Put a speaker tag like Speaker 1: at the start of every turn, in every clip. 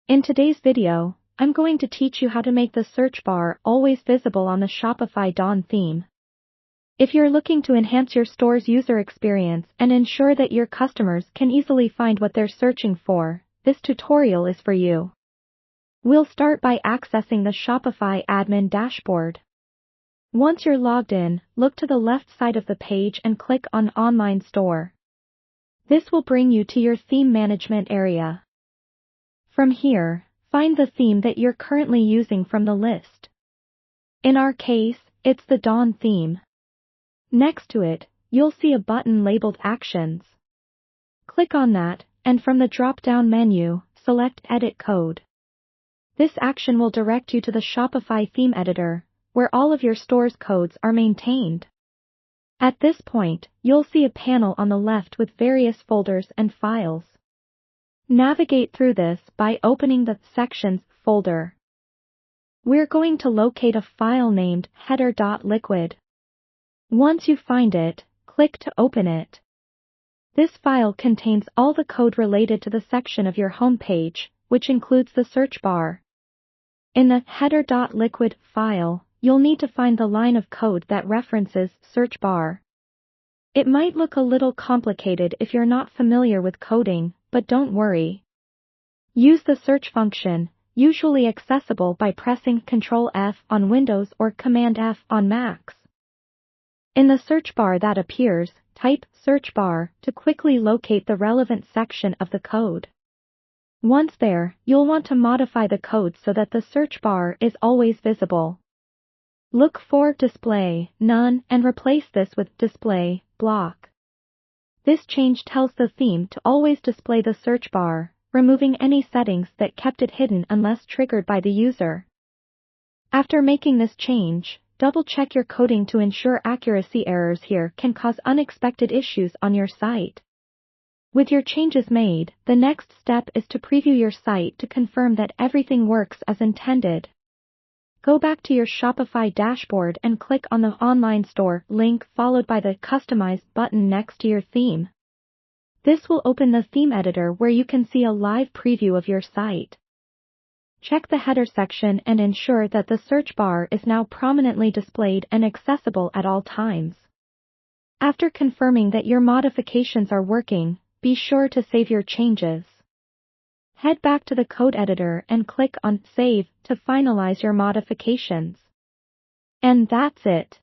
Speaker 1: In today's video, I'm going to teach you how to make the search bar always visible on the Shopify Dawn theme. If you're looking to enhance your store's user experience and ensure that your customers can easily find what they're searching for, this tutorial is for you. We'll start by accessing the Shopify admin dashboard. Once you're logged in, look to the left side of the page and click on Online Store. This will bring you to your theme management area. From here, find the theme that you're currently using from the list. In our case, it's the Dawn theme. Next to it, you'll see a button labeled Actions. Click on that, and from the drop-down menu, select Edit Code. This action will direct you to the Shopify theme editor, where all of your store's codes are maintained. At this point, you'll see a panel on the left with various folders and files. Navigate through this by opening the Sections folder. We're going to locate a file named header.liquid. Once you find it, click to open it. This file contains all the code related to the section of your home page, which includes the search bar. In the header.liquid file, you'll need to find the line of code that references search bar. It might look a little complicated if you're not familiar with coding, but don't worry. Use the search function, usually accessible by pressing Ctrl F on Windows or Command F on Macs. In the search bar that appears, type search bar to quickly locate the relevant section of the code. Once there, you'll want to modify the code so that the search bar is always visible. Look for Display None and replace this with Display Block. This change tells the theme to always display the search bar, removing any settings that kept it hidden unless triggered by the user. After making this change, double-check your coding to ensure accuracy. Errors here can cause unexpected issues on your site. With your changes made, the next step is to preview your site to confirm that everything works as intended. Go back to your Shopify dashboard and click on the Online Store link followed by the Customize button next to your theme. This will open the theme editor where you can see a live preview of your site. Check the header section and ensure that the search bar is now prominently displayed and accessible at all times. After confirming that your modifications are working, be sure to save your changes. Head back to the code editor and click on Save to finalize your modifications. And that's it.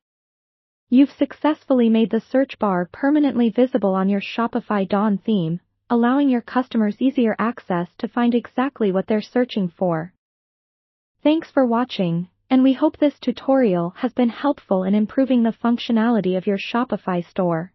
Speaker 1: You've successfully made the search bar permanently visible on your Shopify Dawn theme, allowing your customers easier access to find exactly what they're searching for. Thanks for watching, and we hope this tutorial has been helpful in improving the functionality of your Shopify store.